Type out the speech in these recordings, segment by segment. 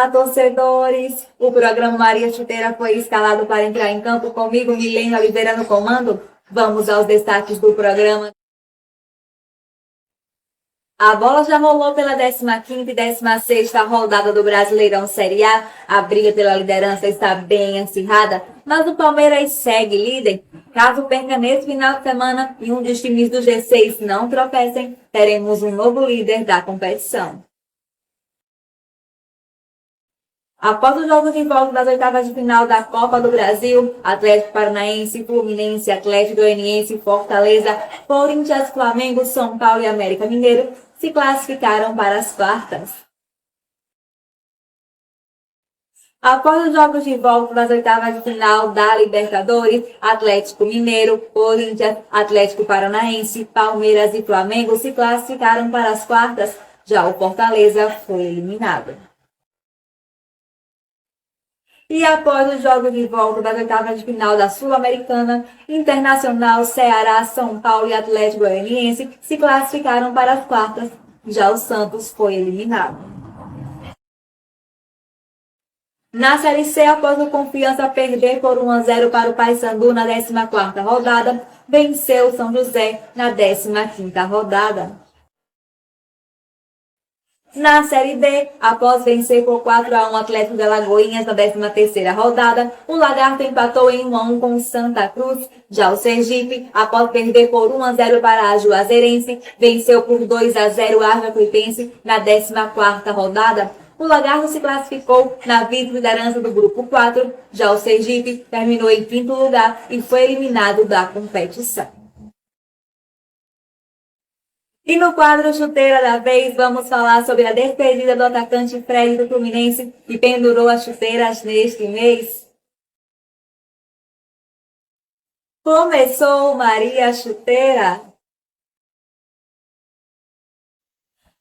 Olá, torcedores! O programa Maria Chuteira foi escalado para entrar em campo comigo, Milena Oliveira, no comando. Vamos aos destaques do programa. A bola já rolou pela 15ª e 16ª rodada do Brasileirão Série A. A briga pela liderança está bem acirrada, mas o Palmeiras segue líder. Caso perca nesse final de semana e um dos times do G6 não tropecem, teremos um novo líder da competição. Após os jogos de volta das oitavas de final da Copa do Brasil, Atlético Paranaense, Fluminense, Atlético Goianiense, Fortaleza, Corinthians, Flamengo, São Paulo e América Mineiro se classificaram para as quartas. Após os jogos de volta das oitavas de final da Libertadores, Atlético Mineiro, Corinthians, Atlético Paranaense, Palmeiras e Flamengo se classificaram para as quartas. Já o Fortaleza foi eliminado. E após os jogos de volta das oitavas de final da Sul-Americana, Internacional, Ceará, São Paulo e Atlético Goianiense se classificaram para as quartas. Já o Santos foi eliminado. Na Série C, após o Confiança perder por 1-0 para o Paysandu na 14ª rodada, venceu o São José na 15ª rodada. Na Série D, após vencer por 4-1 o Atlético de Alagoinhas na 13ª rodada, o Lagarto empatou em 1-1 com o Santa Cruz. Já o Sergipe, após perder por 1-0 para a Juazeirense, venceu por 2-0 a Jacuipense na 14ª rodada. O Lagarto se classificou na vice-liderança do Grupo 4. Já o Sergipe terminou em 5º lugar e foi eliminado da competição. E no quadro Chuteira da Vez, vamos falar sobre a despedida do atacante Fred do Fluminense, que pendurou as chuteiras neste mês. Começou Maria Chuteira.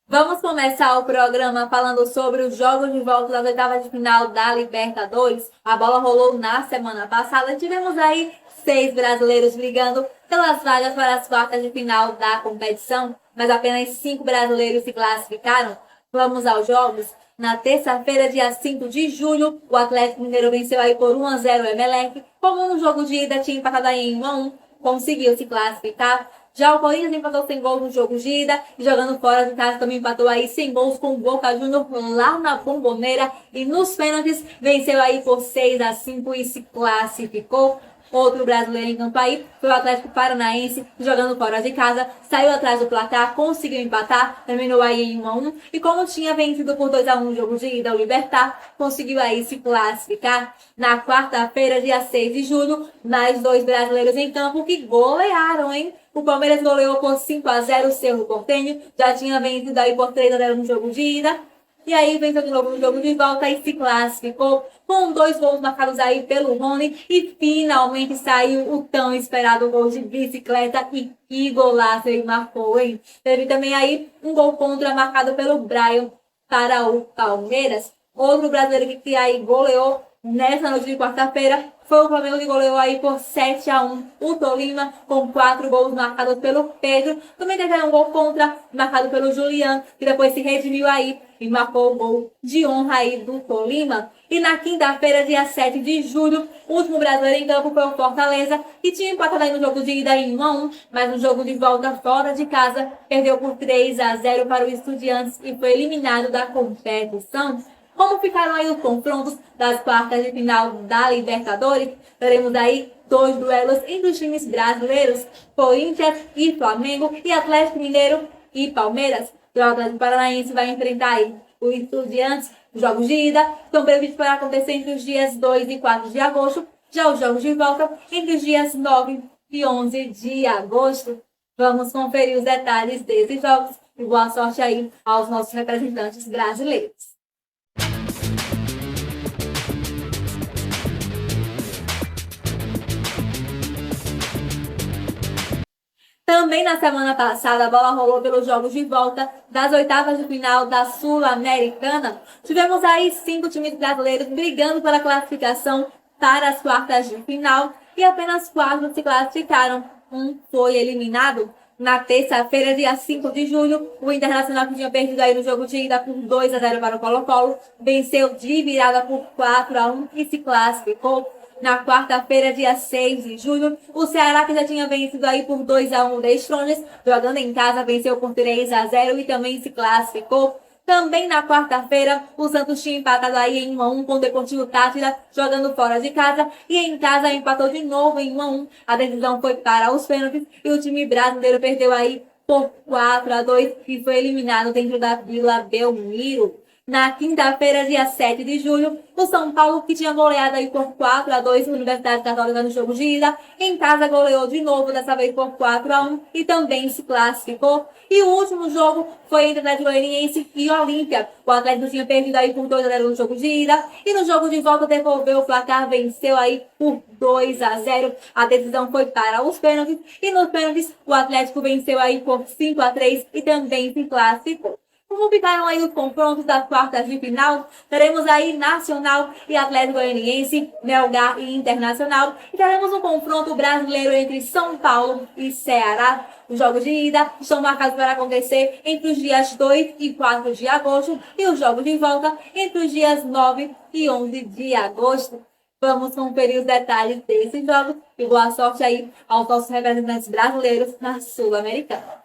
Vamos começar o programa falando sobre os jogos de volta das oitavas de final da Libertadores. A bola rolou na semana passada. Tivemos aí 6 brasileiros brigando pelas vagas para as quartas de final da competição, mas apenas 5 brasileiros se classificaram. Vamos aos jogos. Na terça-feira, dia 5 de julho, o Atlético Mineiro venceu aí por 1-0 o Emelec. Como no jogo de ida tinha empatado aí em 1-1, conseguiu se classificar. Já o Corinthians empatou sem gols no jogo de ida e jogando fora de casa também empatou aí sem gols com o Boca Juniors lá na Bombonera. E nos pênaltis venceu aí por 6-5 e se classificou. Outro brasileiro em campo aí foi o Atlético Paranaense, jogando fora de casa, saiu atrás do placar, conseguiu empatar, terminou aí em 1-1. E como tinha vencido por 2-1 no jogo de ida, o Libertad conseguiu aí se classificar. Na quarta-feira, dia 6 de julho, mais 2 brasileiros em campo que golearam, hein? O Palmeiras goleou por 5-0 o Cerro Porteño, já tinha vencido aí por 3-0 no jogo de ida. E aí venceu de novo no jogo de volta e se classificou com 2 gols marcados aí pelo Rony. E finalmente saiu o tão esperado gol de bicicleta. E que golaço ele marcou, hein? Teve também aí um gol contra marcado pelo Brian para o Palmeiras. Outro brasileiro que aí goleou nessa noite de quarta-feira foi o Flamengo, que goleou aí por 7-1 o Tolima, com 4 gols marcados pelo Pedro. Também teve um gol contra, marcado pelo Julián, que depois se redimiu aí e marcou o gol de honra aí do Tolima. E na quinta-feira, dia 7 de julho, o último brasileiro em campo foi o Fortaleza, que tinha empatado aí no jogo de ida em 1-1, mas no jogo de volta fora de casa, perdeu por 3-0 para o Estudiantes e foi eliminado da competição. Como ficaram aí os confrontos das quartas de final da Libertadores? Teremos aí 2 duelos entre os times brasileiros, Corinthians e Flamengo, e Atlético Mineiro e Palmeiras. O Atlético Paranaense vai enfrentar aí o Estudiantes. Os jogos de ida estão previstos para acontecer entre os dias 2 e 4 de agosto. Já os jogos de volta entre os dias 9 e 11 de agosto. Vamos conferir os detalhes desses jogos e boa sorte aí aos nossos representantes brasileiros. Também na semana passada, a bola rolou pelos jogos de volta das oitavas de final da Sul-Americana. Tivemos aí 5 times brasileiros brigando pela classificação para as quartas de final e apenas 4 se classificaram. Um foi eliminado. Na terça-feira, dia 5 de julho, o Internacional, que tinha perdido aí no jogo de ida por 2-0 para o Colo-Colo, venceu de virada por 4-1 e se classificou. Na quarta-feira, dia 6 de julho, o Ceará, que já tinha vencido aí por 2-1 o The Strongest, jogando em casa, venceu por 3-0 e também se classificou. Também na quarta-feira, o Santos tinha empatado aí em 1-1 com o Deportivo Táchira, jogando fora de casa, e em casa empatou de novo em 1-1. A decisão foi para os pênaltis e o time brasileiro perdeu aí por 4-2 e foi eliminado dentro da Vila Belmiro. Na quinta-feira, dia 7 de julho, o São Paulo, que tinha goleado aí por 4-2 na Universidade Católica no jogo de ida, em casa goleou de novo, dessa vez por 4-1 e também se classificou. E o último jogo foi entre Atlético Goianiense e Olímpia. O Atlético tinha perdido aí por 2-0 no jogo de ida e no jogo de volta devolveu o placar, venceu aí por 2-0. A decisão foi para os pênaltis e nos pênaltis o Atlético venceu aí por 5-3 e também se classificou. Como ficaram aí os confrontos das quartas de final, teremos aí Nacional e Atlético Goianiense, Melgar e Internacional. E teremos um confronto brasileiro entre São Paulo e Ceará. Os jogos de ida estão marcados para acontecer entre os dias 2 e 4 de agosto e os jogos de volta entre os dias 9 e 11 de agosto. Vamos conferir os detalhes desses jogos e boa sorte aí aos nossos representantes brasileiros na Sul-Americana.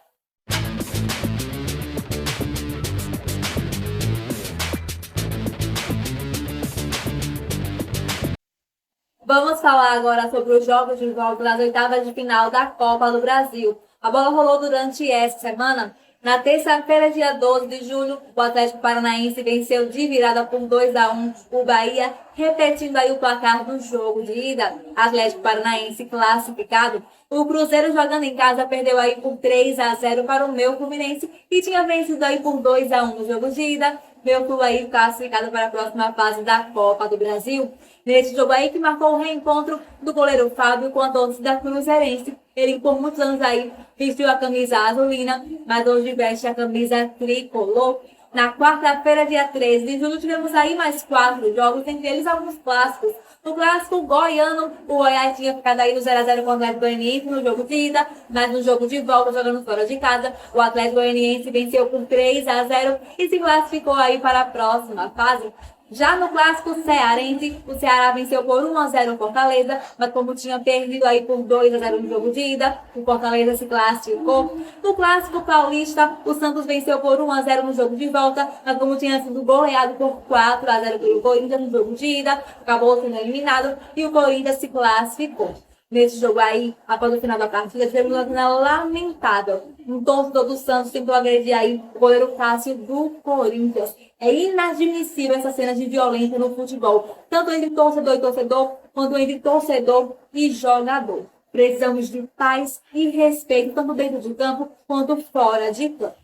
Vamos falar agora sobre os jogos de volta das oitavas de final da Copa do Brasil. A bola rolou durante essa semana. Na terça-feira, dia 12 de julho, o Atlético Paranaense venceu de virada por 2-1 o Bahia, repetindo aí o placar do jogo de ida. Atlético Paranaense classificado. O Cruzeiro, jogando em casa, perdeu aí por 3-0 para o Meu Fluminense e tinha vencido aí por 2-1 no jogo de ida. Meu Clube aí classificado para a próxima fase da Copa do Brasil. Nesse jogo aí que marcou o reencontro do goleiro Fábio com a torcida cruzeirense. Ele por muitos anos aí vestiu a camisa azulina, mas hoje veste a camisa tricolor. Na quarta-feira, dia 13 de julho, tivemos aí mais 4 jogos, entre eles alguns clássicos. No clássico goiano, o Goiás tinha ficado aí no 0-0 com o Atlético Goianiense no jogo de ida, mas no jogo de volta, jogando fora de casa, o Atlético Goianiense venceu por 3-0 e se classificou aí para a próxima fase. Já no clássico cearense, o Ceará venceu por 1-0 o Fortaleza, mas como tinha perdido aí por 2-0 no jogo de ida, o Fortaleza se classificou. No clássico paulista, o Santos venceu por 1-0 no jogo de volta, mas como tinha sido goleado por 4-0 pelo Corinthians no jogo de ida, acabou sendo eliminado e o Corinthians se classificou. Nesse jogo aí, após o final da partida, tivemos uma cena lamentável. Um torcedor do Santos tentou agredir aí o goleiro Cássio do Corinthians. É inadmissível essa cena de violência no futebol, tanto entre torcedor e torcedor, quanto entre torcedor e jogador. Precisamos de paz e respeito, tanto dentro de campo, quanto fora de campo.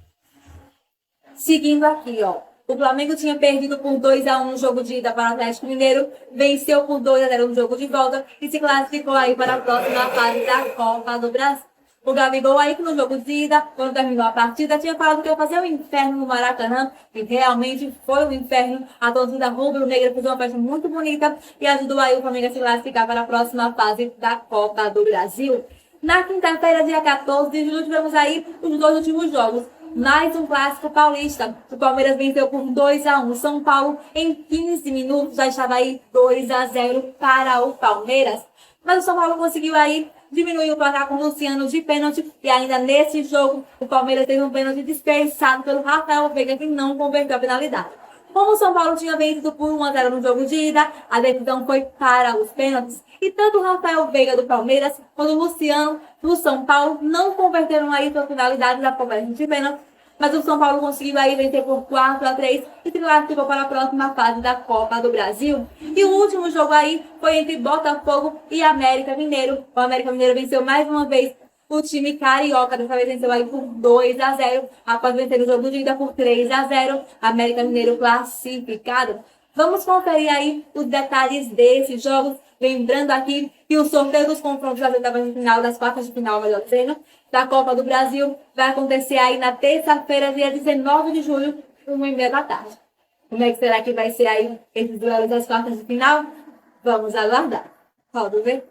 Seguindo aqui, ó. O Flamengo tinha perdido por 2-1 no jogo de ida para o Atlético Mineiro, venceu por 2-0 no jogo de volta e se classificou aí para a próxima fase da Copa do Brasil. O Gabigol aí que no jogo de ida, quando terminou a partida, tinha falado que ia fazer um inferno no Maracanã, e realmente foi um inferno. A torcida rubro-negra fez uma festa muito bonita e ajudou aí o Flamengo a se classificar para a próxima fase da Copa do Brasil. Na quinta-feira, dia 14 de julho, tivemos aí os 2 últimos jogos. Mais um clássico paulista. O Palmeiras venceu por 2-1. São Paulo, em 15 minutos, já estava aí 2-0 para o Palmeiras. Mas o São Paulo conseguiu aí diminuir o placar com o Luciano de pênalti. E ainda nesse jogo, o Palmeiras teve um pênalti desperdiçado pelo Rafael Veiga, que não converteu a penalidade. Como o São Paulo tinha vencido por 1-0 no jogo de ida, a decisão foi para os pênaltis. E tanto o Rafael Veiga do Palmeiras quanto o Luciano do São Paulo não converteram aí suas finalidades da cobrança de pênaltis. Mas o São Paulo conseguiu aí vencer por 4-3 e se classificou para a próxima fase da Copa do Brasil. E o último jogo aí foi entre Botafogo e América Mineiro. O América Mineiro venceu mais uma vez o time carioca, dessa vez venceu aí por 2-0, após vencer o jogo de ida por 3-0, América Mineiro classificado. Vamos conferir aí os detalhes desses jogos, lembrando aqui que o sorteio dos confrontos das oitavas de final, das quartas de final, melhor dizendo, da Copa do Brasil, vai acontecer aí na terça-feira, dia 19 de julho, 1h30 da tarde. Como é que será que vai ser aí esses duelos das quartas de final? Vamos aguardar. Roda o ver.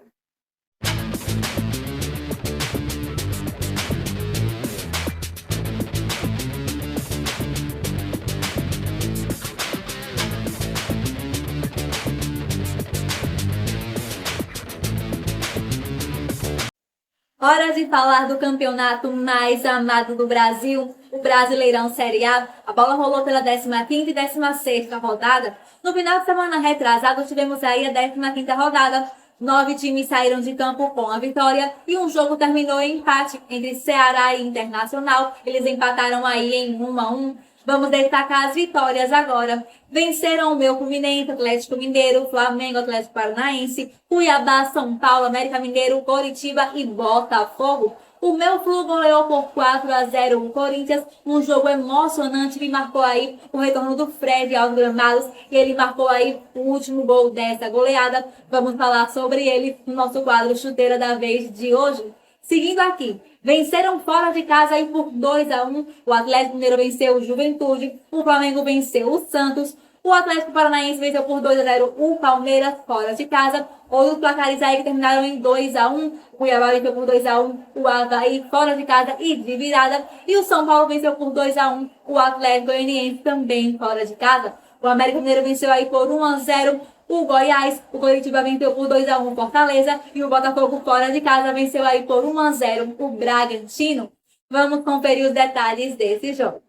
Hora de falar do campeonato mais amado do Brasil, o Brasileirão Série A. A bola rolou pela 15ª e 16ª rodada. No final de semana retrasado, tivemos aí a 15ª rodada. 9 times saíram de campo com a vitória e um jogo terminou em empate entre Ceará e Internacional. Eles empataram aí em 1-1. Vamos destacar as vitórias agora. Venceram o meu Fluminense, Atlético Mineiro, Flamengo, Atlético Paranaense, Cuiabá, São Paulo, América Mineiro, Coritiba e Botafogo. O meu Flu goleou por 4-0 o Corinthians, um jogo emocionante que marcou aí o retorno do Fred aos gramados e ele marcou aí o último gol dessa goleada. Vamos falar sobre ele no nosso quadro Chuteira da Vez de hoje. Seguindo aqui, venceram fora de casa aí por 2-1. O Atlético Mineiro venceu o Juventude, o Flamengo venceu o Santos, o Atlético Paranaense venceu por 2-0 o Palmeiras fora de casa. Outros placares aí que terminaram em 2-1. O Cuiabá venceu por 2-1 o Avaí fora de casa e de virada. E o São Paulo venceu por 2-1 o Atlético Goianiense também fora de casa. O América Mineiro venceu aí por 1-0 o Goiás, o Coritiba venceu por 2-1 o Fortaleza e o Botafogo fora de casa venceu aí por 1-0 o Bragantino. Vamos conferir os detalhes desses jogos.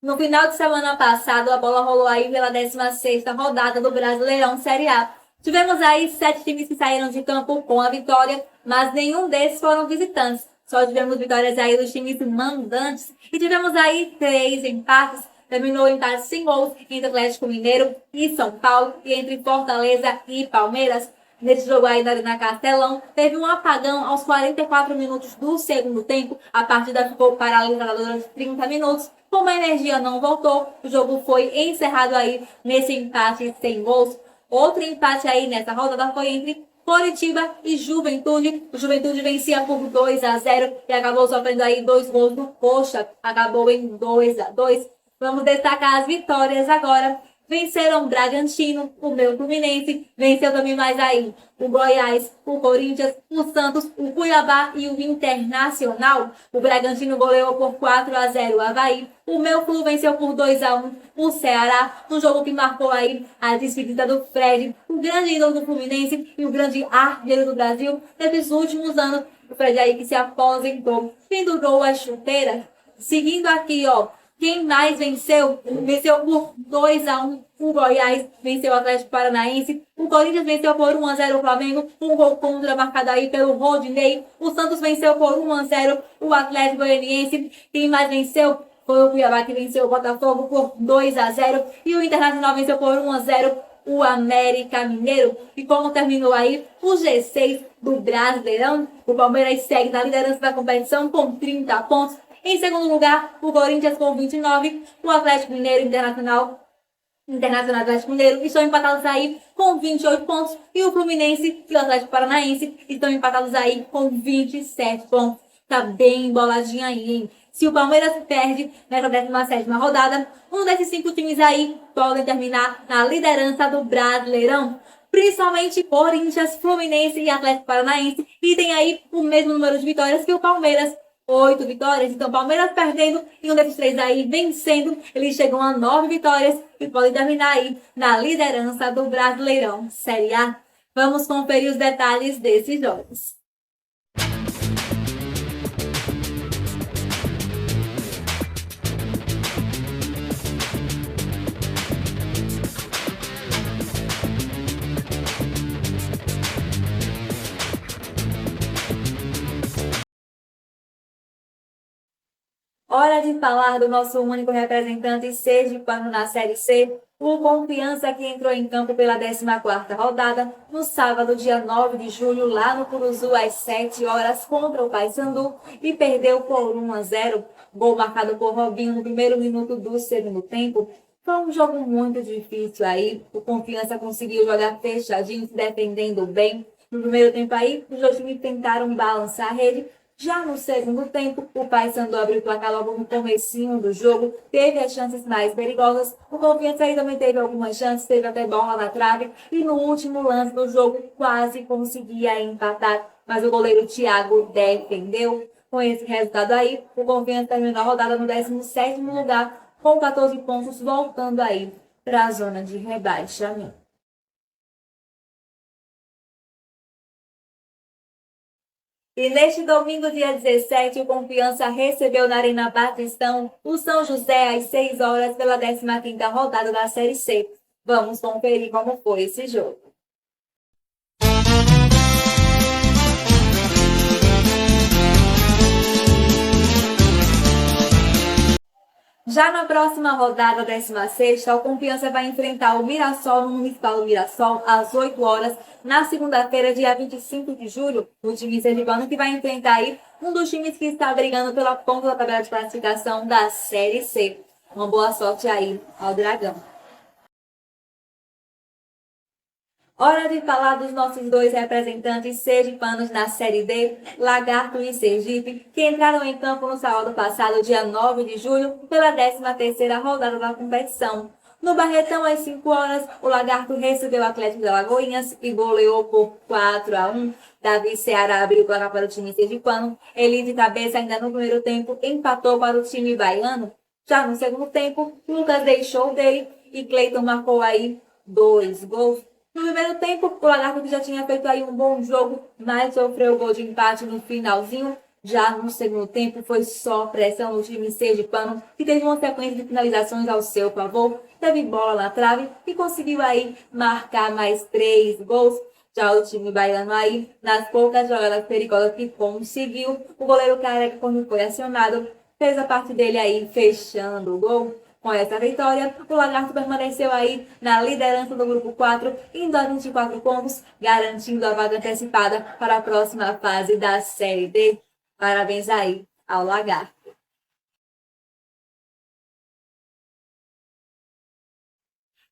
No final de semana passado, a bola rolou aí pela 16ª rodada do Brasileirão Série A. Tivemos aí 7 times que saíram de campo com a vitória, mas nenhum desses foram visitantes. Só tivemos vitórias aí dos times mandantes e tivemos aí 3 empates. Terminou o empate sem gols entre Atlético Mineiro e São Paulo e entre Fortaleza e Palmeiras. Nesse jogo aí na Castelão, teve um apagão aos 44 minutos do segundo tempo. A partida ficou paralisada durante 30 minutos. Como a energia não voltou, o jogo foi encerrado aí nesse empate sem gols. Outro empate aí nessa rodada foi entre Coritiba e Juventude. O Juventude vencia por 2-0 e acabou sofrendo aí 2 gols do Coxa. Acabou em 2-2. Vamos destacar as vitórias agora. Venceram o Bragantino, o meu Fluminense, venceu também mais aí o Goiás, o Corinthians, o Santos, o Cuiabá e o Internacional. O Bragantino goleou por 4-0 o Avaí, o meu Flu venceu por 2-1 o Ceará, um jogo que marcou aí a despedida do Fred, o grande ídolo do Fluminense e o grande artilheiro do Brasil nesses últimos anos. O Fred aí que se aposentou, pendurou as chuteiras. Seguindo aqui, ó. Quem mais venceu? Venceu por 2-1 o Goiás, venceu o Atlético Paranaense. O Corinthians venceu por 1-0 o Flamengo, um gol contra marcado aí pelo Rodinei. O Santos venceu por 1-0 o Atlético Goianiense. Quem mais venceu? Foi o Cuiabá que venceu o Botafogo por 2-0. E o Internacional venceu por 1-0 o América Mineiro. E como terminou aí o G6 do Brasileirão, o Palmeiras segue na liderança da competição com 30 pontos. Em segundo lugar, o Corinthians com 29, o Atlético Mineiro Internacional Atlético Mineiro estão empatados aí com 28 pontos e o Fluminense e o Atlético Paranaense estão empatados aí com 27 pontos. Tá bem emboladinho aí, hein? Se o Palmeiras perde nessa 17ª rodada, um desses 5 times aí podem terminar na liderança do Brasileirão. Principalmente Corinthians, Fluminense e Atlético Paranaense, e tem aí o mesmo número de vitórias que o Palmeiras. 8 vitórias, então Palmeiras perdendo e um desses 3 aí vencendo, eles chegam a 9 vitórias e podem terminar aí na liderança do Brasileirão Série A. Vamos conferir os detalhes desses jogos. Hora de falar do nosso único representante sergipano na Série C, o Confiança, que entrou em campo pela 14ª rodada, no sábado, dia 9 de julho, lá no Curuzu, às 7 horas, contra o Paysandu, e perdeu por 1-0, gol marcado por Robinho no primeiro minuto do segundo tempo. Foi um jogo muito difícil aí, o Confiança conseguiu jogar fechadinho, se defendendo bem. No primeiro tempo aí, os dois times tentaram balançar a rede. Já no segundo tempo, o Paysandu abriu o placar logo no comecinho do jogo, teve as chances mais perigosas. O Confiança aí também teve algumas chances, teve até bola na trave e no último lance do jogo quase conseguia empatar. mas o goleiro Thiago defendeu. Com esse resultado aí, o Confiança terminou a rodada no 17º lugar, com 14 pontos, voltando aí para a zona de rebaixamento. E neste domingo, dia 17, o Confiança recebeu na Arena Batistão o São José às 6 horas pela 15ª rodada da Série C. Vamos conferir como foi esse jogo. Já na próxima rodada, 16ª, o Confiança vai enfrentar o Mirassol no Municipal do Mirassol às 8 horas, na segunda-feira, dia 25 de julho, o time sergipano que vai enfrentar aí um dos times que está brigando pela ponta da tabela de classificação da Série C. Uma boa sorte aí ao Dragão. Hora de falar dos nossos dois representantes sergipanos na Série D, Lagarto e Sergipe, que entraram em campo no sábado passado, dia 9 de julho, pela 13ª rodada da competição. No Barretão, às 5 horas, o Lagarto recebeu o Atlético de Alagoinhas e goleou por 4-1. Davi Ceará abriu o placar para o time sergipano. Ele de cabeça ainda no primeiro tempo empatou para o time baiano. Já no segundo tempo, Lucas deixou dele e Cleiton marcou aí 2 gols. No primeiro tempo, o Lagarto que já tinha feito aí um bom jogo, mas sofreu o gol de empate no finalzinho. Já no segundo tempo, foi só pressão no time sergipano, que teve uma sequência de finalizações ao seu favor, teve bola na trave e conseguiu aí marcar mais 3 gols. Já o time baiano aí, nas poucas jogadas perigosas que conseguiu, o goleiro Careca, quando foi acionado, fez a parte dele aí, fechando o gol. Com essa vitória, o Lagarto permaneceu aí na liderança do grupo 4, indo a 24 pontos, garantindo a vaga antecipada para a próxima fase da Série D. Parabéns aí ao Lagarto.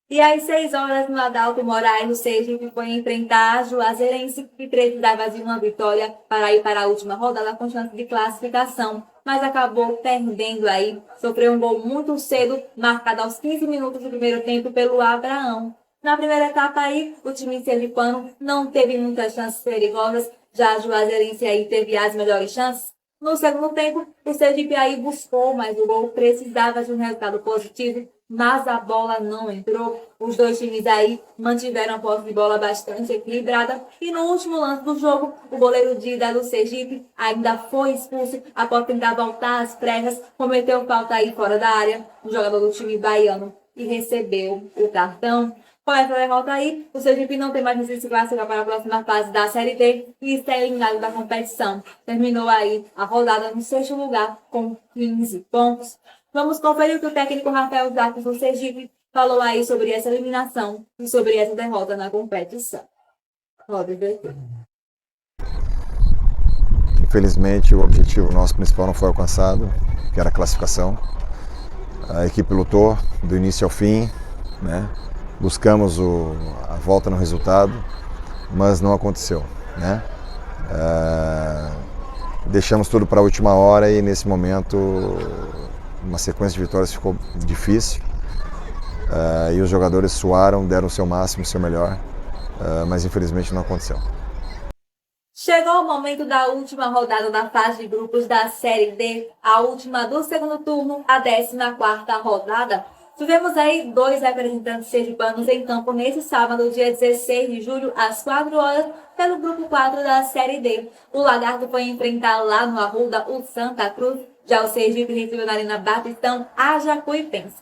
E às 6 horas, no Adalto Moraes, o Sergipe foi enfrentar a Juazeirense, que precisava de uma vitória para ir para a última rodada com chance de classificação, mas acabou perdendo aí. Sofreu um gol muito cedo, marcado aos 15 minutos do primeiro tempo pelo Abraão. Na primeira etapa aí, o time sergipano não teve muitas chances perigosas, já a Juazeirense aí teve as melhores chances. No segundo tempo, o Sergipe aí buscou, mas o gol precisava de um resultado positivo, mas a bola não entrou. Os dois times aí mantiveram a posse de bola bastante equilibrada e no último lance do jogo, o goleiro Dida do Sergipe ainda foi expulso após tentar voltar às pressas, cometeu falta aí fora da área, o jogador do time baiano, e recebeu o cartão. Com essa derrota aí, o Sergipe não tem mais chance de se classificar para a próxima fase da Série D e está eliminado da competição. Terminou aí a rodada no 6º lugar com 15 pontos. Vamos conferir o que o técnico Rafael Jacques do Sergipe falou aí sobre essa eliminação e sobre essa derrota na competição. Pode ver. Infelizmente, o objetivo nosso principal não foi alcançado, que era a classificação. A equipe lutou do início ao fim, né? Buscamos a volta no resultado, mas não aconteceu, né? Deixamos tudo para a última hora e nesse momento uma sequência de vitórias ficou difícil e os jogadores suaram, deram o seu máximo, o seu melhor, mas infelizmente não aconteceu. Chegou o momento da última rodada da fase de grupos da Série D, a última do segundo turno, a 14ª rodada. Tivemos aí dois representantes sergipanos em campo nesse sábado, dia 16 de julho, às 4 horas, pelo grupo 4 da Série D. O Lagarto foi enfrentar lá no Arruda o Santa Cruz, já o Sergipe recebeu na Arena Batistão a Jacuipense.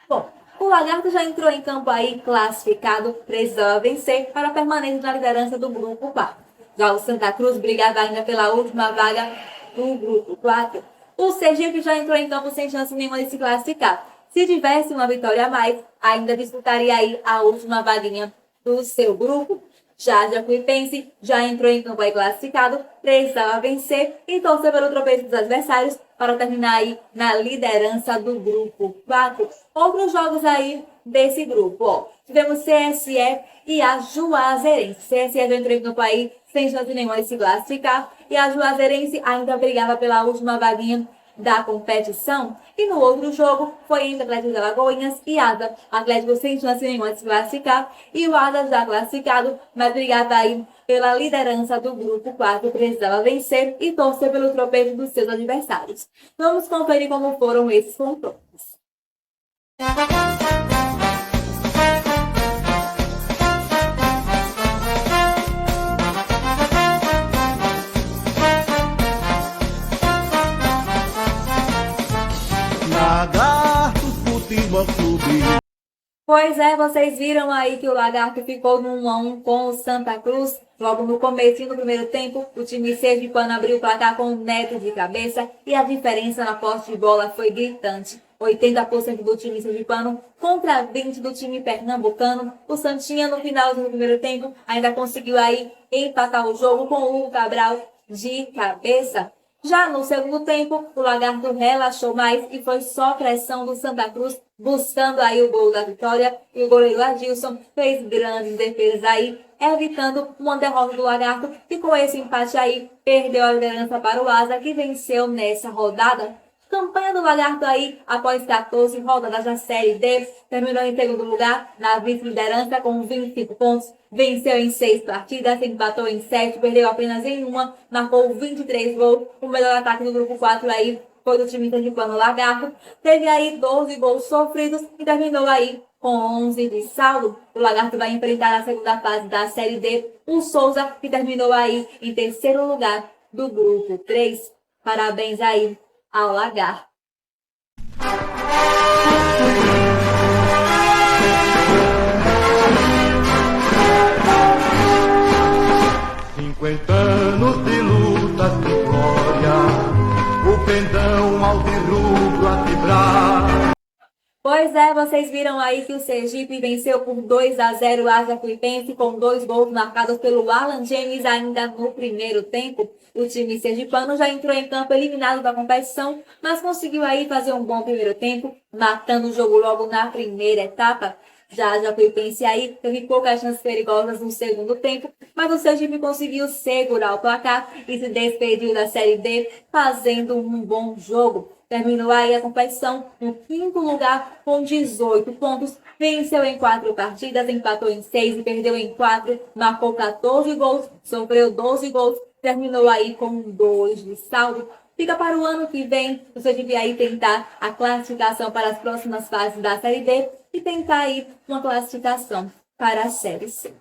Bom, o Lagarto já entrou em campo aí classificado, precisava vencer para permanecer na liderança do grupo 4. Já o Santa Cruz brigava ainda pela última vaga do grupo 4. O Sergipe já entrou em campo sem chance nenhuma de se classificar. Se tivesse uma vitória a mais, ainda disputaria aí a última vaguinha do seu grupo. Já a Jacuipense já entrou em campo aí classificado, precisava vencer e torcer pelo tropeço dos adversários para terminar aí na liderança do grupo 4. Outros jogos aí desse grupo, ó. Tivemos CSE e a Juazeirense. CSE já entrou em campo aí sem chance nenhuma de se classificar e a Juazeirense ainda brigava pela última vaguinha da competição. E no outro jogo foi entre Atlético de Alagoinhas e Atlético sem chance nenhuma de se classificar e o Ada já classificado, mas brigava aí pela liderança do grupo 4, precisava vencer e torcer pelo tropeço dos seus adversários. Vamos conferir como foram esses confrontos. Lagartos Futebol Clube. Pois é, vocês viram aí que o Lagarto ficou no 1-1 com o Santa Cruz. Logo no começo do primeiro tempo, o time sergipano abriu o placar com o Neto de cabeça e a diferença na posse de bola foi gritante. 80% do time sergipano contra 20% do time pernambucano. O Santinha, no final do primeiro tempo, ainda conseguiu aí empatar o jogo com o Hugo Cabral de cabeça. Já no segundo tempo, o Lagarto relaxou mais e foi só pressão do Santa Cruz, buscando aí o gol da vitória. E o goleiro Adilson fez grandes defesas aí, evitando uma derrota do Lagarto. E com esse empate aí, perdeu a liderança para o Asa, que venceu nessa rodada. Campanha do Lagarto aí, após 14 rodadas da Série D, terminou em segundo lugar na vice-liderança com 25 pontos, venceu em 6 partidas, empatou em 7, perdeu apenas em uma, marcou 23 gols. O melhor ataque do grupo 4 aí foi do time sergipano Lagarto, teve aí 12 gols sofridos e terminou aí com 11 de saldo. O Lagarto vai enfrentar a segunda fase da Série D o Souza, que terminou aí em terceiro lugar do grupo 3. Parabéns aí ao Lagarto. Anos de lutas de glória, o pendão alvirrubro a vibrar. Pois é, vocês viram aí que o Sergipe venceu por 2-0 o Jacuipense com 2 gols marcados pelo Alan James ainda no primeiro tempo. O time sergipano já entrou em campo eliminado da competição, mas conseguiu aí fazer um bom primeiro tempo, matando o jogo logo na primeira etapa. Já a Jacuipense aí teve poucas chances perigosas no segundo tempo, mas o Sergipe conseguiu segurar o placar e se despediu da Série D fazendo um bom jogo. Terminou aí a competição no 5º lugar com 18 pontos, venceu em 4 partidas, empatou em 6 e perdeu em 4, marcou 14 gols, sofreu 12 gols, terminou aí com 2 de saldo. Fica para o ano que vem, você devia aí tentar a classificação para as próximas fases da Série D e tentar aí uma classificação para a Série C.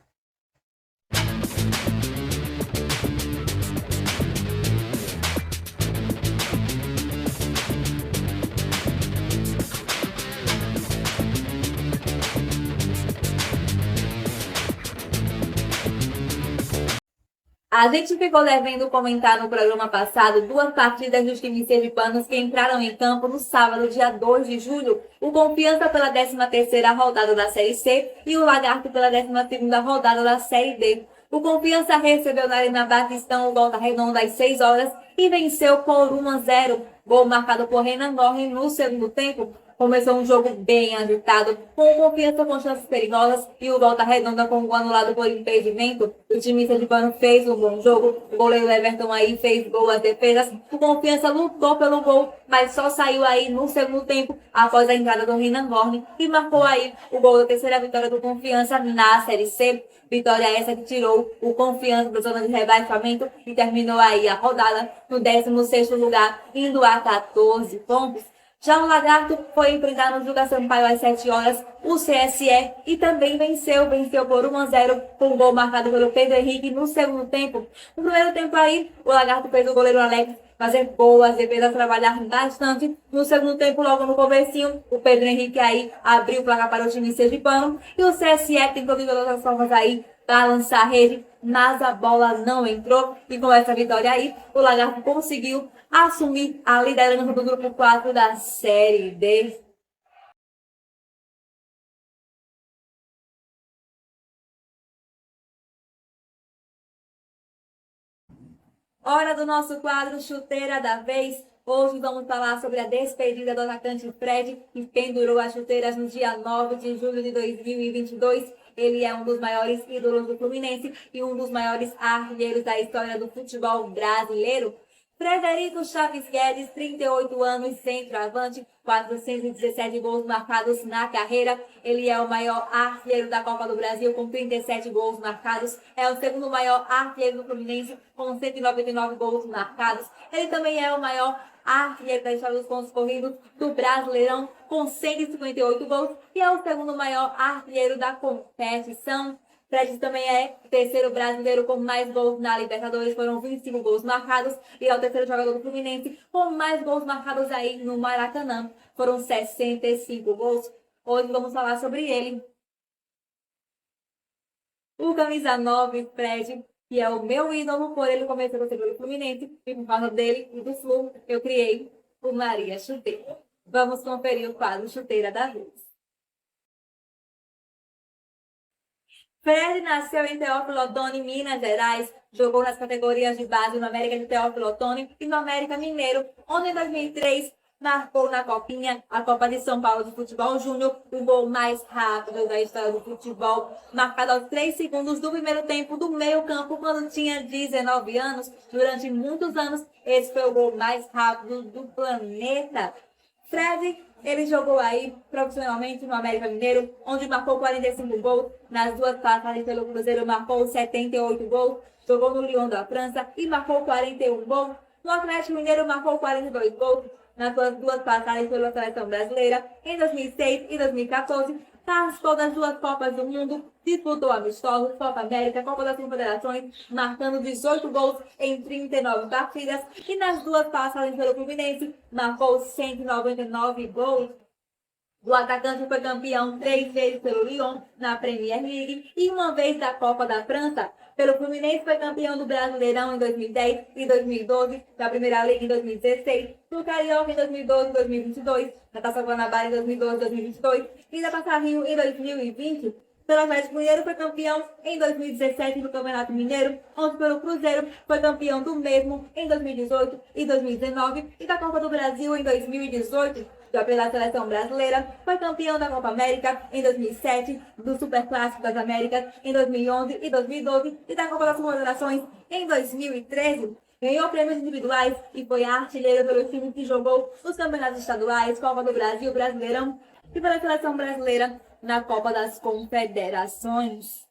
A gente ficou devendo comentar no programa passado 2 partidas dos times sergipanos que entraram em campo no sábado, dia 2 de julho. O Confiança pela 13ª rodada da Série C e o Lagarto pela 12ª rodada da Série D. O Confiança recebeu na Arena Batistão o Volta Redonda às 6 horas e venceu por 1-0. Gol marcado por Renan Norris no segundo tempo. Começou um jogo bem agitado, com Confiança com chances perigosas e o Volta Redonda com o anulado por impedimento. O time sergipano fez um bom jogo, o goleiro Everton aí fez gol às defesas. O Confiança lutou pelo gol, mas só saiu aí no segundo tempo, após a entrada do Renan Horn, e marcou aí o gol da terceira vitória do Confiança na Série C. Vitória essa que tirou o Confiança da zona de rebaixamento e terminou aí a rodada no 16º lugar, indo a 14 pontos. Já o Lagarto foi enfrentar no Juca Sampaio às 7 horas o CSE e também venceu por 1-0 com um gol marcado pelo Pedro Henrique no segundo tempo. No primeiro tempo aí, o Lagarto fez o goleiro Alex fazer boas defesas, trabalhar bastante. No segundo tempo, logo no comecinho, o Pedro Henrique aí abriu o placar para o time sergipano e o CSE tentou de todas as formas aí para lançar a rede, mas a bola não entrou. E com essa vitória aí, o Lagarto conseguiu assumir a liderança do grupo 4 da Série D. Hora do nosso quadro Chuteira da Vez. Hoje vamos falar sobre a despedida do atacante Fred, que pendurou as chuteiras no dia 9 de julho de 2022. Ele é um dos maiores ídolos do Fluminense e um dos maiores artilheiros da história do futebol brasileiro. Frederico Chaves Guedes, 38 anos, centroavante, 417 gols marcados na carreira. Ele é o maior artilheiro da Copa do Brasil, com 37 gols marcados. É o segundo maior artilheiro do Fluminense, com 199 gols marcados. Ele também é o maior artilheiro da história dos pontos corridos do Brasileirão, com 158 gols. E é o segundo maior artilheiro da competição. Fred também é o terceiro brasileiro com mais gols na Libertadores, foram 25 gols marcados, e é o terceiro jogador do Fluminense com mais gols marcados aí no Maracanã, foram 65 gols. Hoje vamos falar sobre ele. O camisa 9, Fred, que é o meu ídolo, por ele começou a ser do Fluminense, e por causa dele e do Flu, eu criei o Maria Chuteira. Vamos conferir o quadro Chuteira da Vez. Fred nasceu em Teófilo Otoni, Minas Gerais, jogou nas categorias de base no América de Teófilo Otoni e no América Mineiro, onde em 2003 marcou na Copinha, a Copa de São Paulo de Futebol Júnior, o gol mais rápido da história do futebol, marcado aos 3 segundos do primeiro tempo do meio campo, quando tinha 19 anos. Durante muitos anos, esse foi o gol mais rápido do planeta. Fred, ele jogou aí profissionalmente no América Mineiro, onde marcou 45 gols. Nas duas passagens pelo Cruzeiro, marcou 78 gols. Jogou no Lyon da França e marcou 41 gols. No Atlético Mineiro, marcou 42 gols. Nas suas duas passagens pela Seleção Brasileira, em 2006 e 2014, participou das duas Copas do Mundo, disputou amistosos, Copa América, Copa das Confederações, marcando 18 gols em 39 partidas, e nas duas passagens pelo Fluminense, marcou 199 gols. O atacante foi campeão 3 vezes pelo Lyon na Premier League e uma vez da Copa da França. Pelo Fluminense foi campeão do Brasileirão em 2010 e 2012, da Primeira Liga em 2016, do Carioca em 2012 e 2022, da Taça Guanabara em 2012 e 2022 e da Taça Rio em 2020. Pelo Atlético Mineiro foi campeão em 2017 do Campeonato Mineiro, onde pelo Cruzeiro foi campeão do mesmo em 2018 e 2019 e da Copa do Brasil em 2018. Já pela Seleção Brasileira, foi campeão da Copa América em 2007, do Superclássico das Américas em 2011 e 2012 e da Copa das Confederações em 2013. Ganhou prêmios individuais e foi artilheiro pelo time que jogou nos campeonatos estaduais, Copa do Brasil, Brasileirão e pela Seleção Brasileira na Copa das Confederações.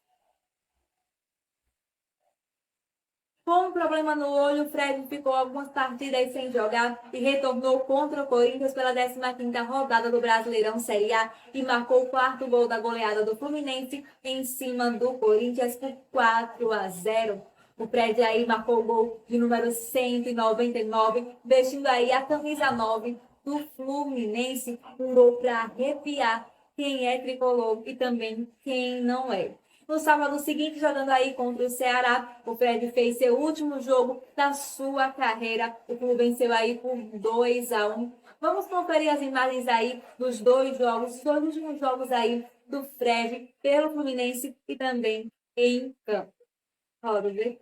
Com um problema no olho, Fred ficou algumas partidas sem jogar e retornou contra o Corinthians pela 15ª rodada do Brasileirão Série A e marcou o 4º gol da goleada do Fluminense em cima do Corinthians por 4-0. O Fred aí marcou o gol de número 199, vestindo aí a camisa 9 do Fluminense, um gol para arrepiar quem é tricolor e também quem não é. No sábado seguinte, jogando aí contra o Ceará, o Fred fez seu último jogo da sua carreira. O clube venceu aí por 2-1. Vamos conferir as imagens aí dos dois jogos, os dois últimos jogos aí do Fred pelo Fluminense e também em campo. Roda, ver.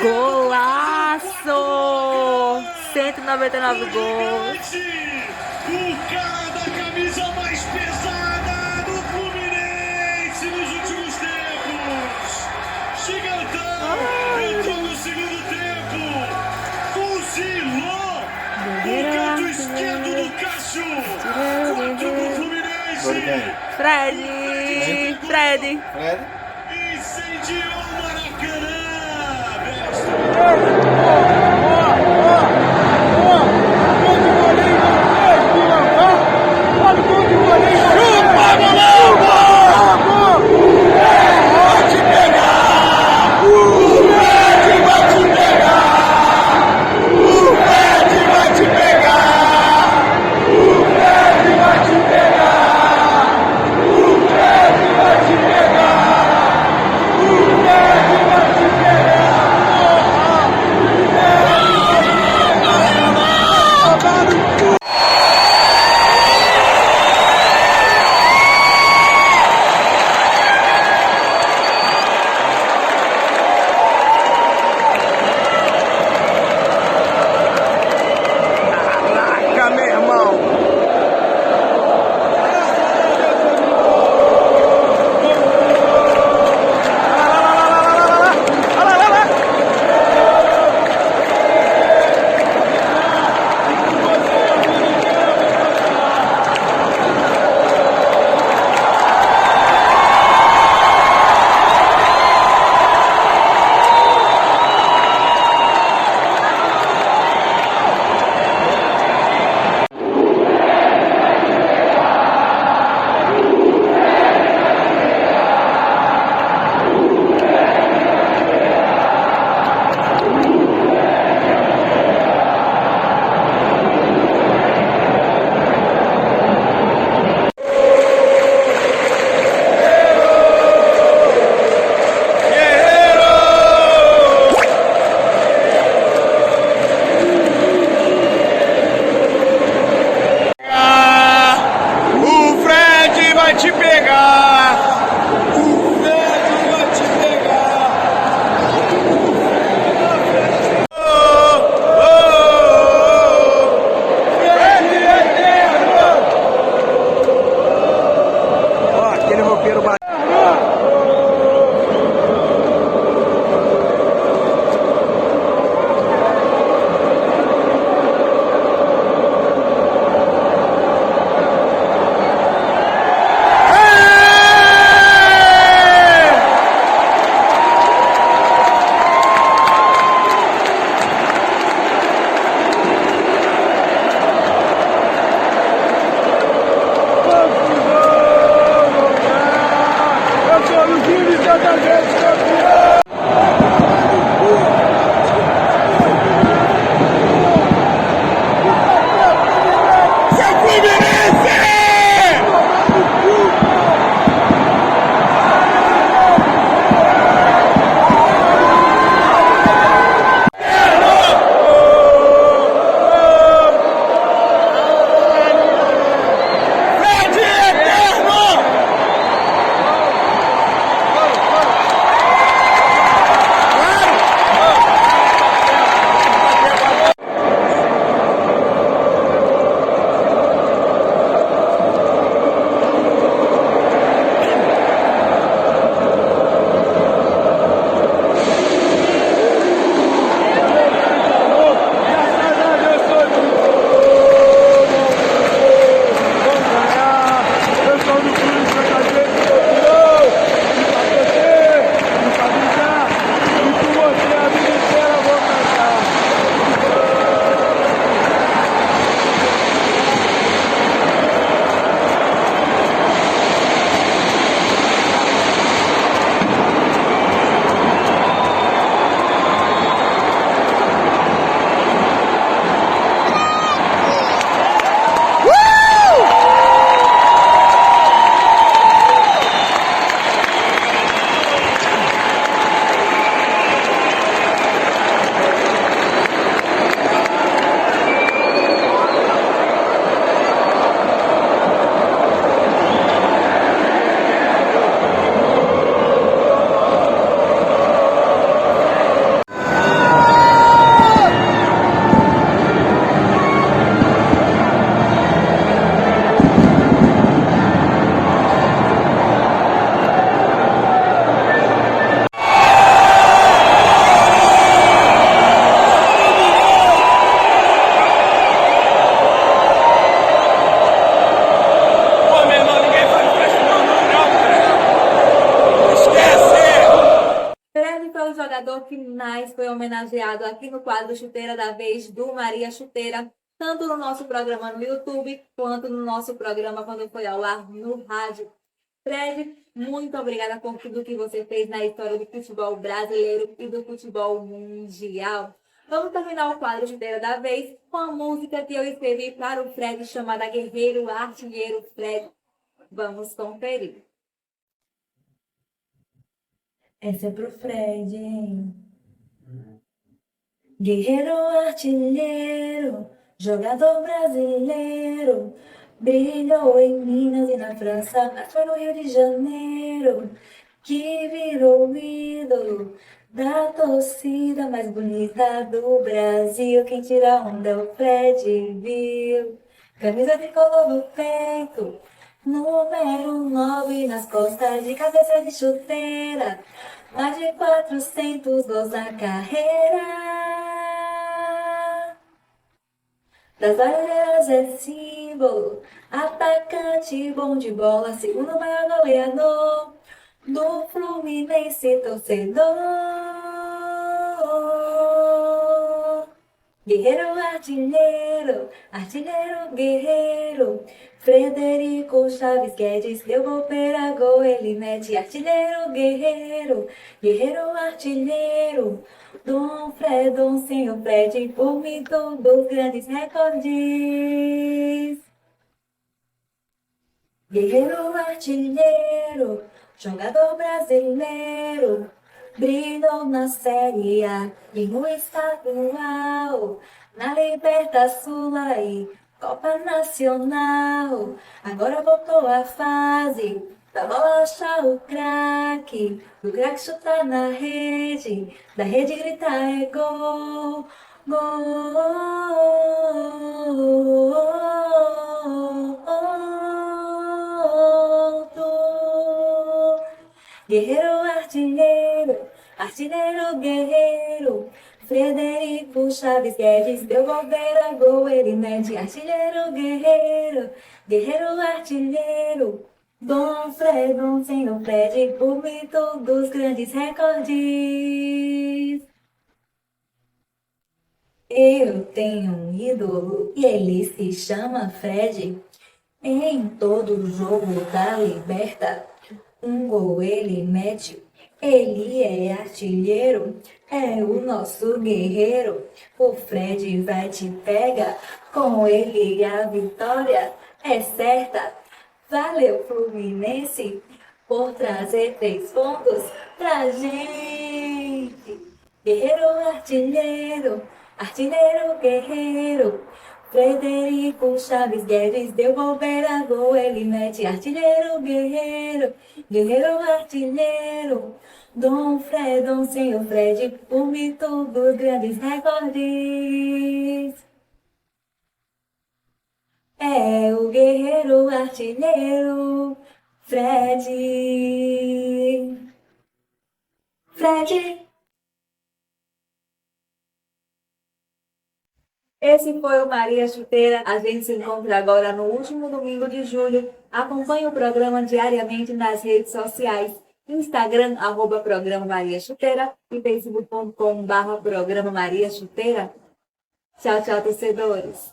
Golaço! 199 gols. O cara da camisa mais pesada do Fluminense nos últimos tempos. Gigantão entrou no segundo tempo. Fuzilou o canto esquerdo do Cássio. 4 pro Fluminense. Fred! de Fred. Fred. Incendiou o Maracanã. Mestre. Chupa, moleque! homenageado aqui no quadro Chuteira da Vez do Maria Chuteira, tanto no nosso programa no YouTube, quanto no nosso programa quando foi ao ar no rádio. Fred, muito obrigada por tudo que você fez na história do futebol brasileiro e do futebol mundial. Vamos terminar o quadro Chuteira da Vez com a música que eu escrevi para o Fred, chamada Guerreiro Artilheiro Fred. Vamos conferir. Essa é pro Fred, hein? Guerreiro artilheiro, jogador brasileiro, brilhou em Minas e na França, mas foi no Rio de Janeiro que virou ídolo da torcida mais bonita do Brasil. Quem tira onda é o Fred, viu? Camisa tricolor no peito, número 9 nas costas, de cabeça de chuteira, mais de 400 gols na carreira. Das Valeiras é símbolo, atacante bom de bola, segundo maior goleador do Fluminense torcedor. Guerreiro artilheiro, artilheiro guerreiro, Frederico Chaves Guedes deu gol, pera gol, ele mete. Artilheiro guerreiro, guerreiro artilheiro, Dom Fredon, senhor Fred, por mim todos grandes recordes. Guerreiro artilheiro, jogador brasileiro, brilhou na Série A e no estadual, na Libertação e Copa Nacional. Agora voltou a fase da bola achar o craque, do craque chutar na rede, da rede gritar é gol, gol, gol. Guerreiro artilheiro, artilheiro guerreiro, Frederico Chaves Guedes deu gol, beira gol, ele mete. Artilheiro guerreiro, guerreiro artilheiro, Dom Fredon, senhor Fred, por mim todos grandes recordes. Eu tenho um ídolo e ele se chama Fred. Em todo jogo da Liberta, um gol ele mete. Ele é artilheiro, é o nosso guerreiro. O Fred vai te pegar, com ele a vitória é certa. Valeu, Fluminense, por trazer 3 pontos pra gente. Guerreiro artilheiro, artilheiro guerreiro, Frederico Chaves Guedes deu gol, beira gol, ele mete. Artilheiro guerreiro, guerreiro artilheiro, Dom Fredon, senhor Fred, por mim todos grandes recordes. É o guerreiro artilheiro, Fred. Fred. Esse foi o Maria Chuteira. A gente se encontra agora no último domingo de julho. Acompanhe o programa diariamente nas redes sociais. Instagram, @programa Maria Chuteira e facebook.com/programa Maria Chuteira. Tchau, tchau, torcedores.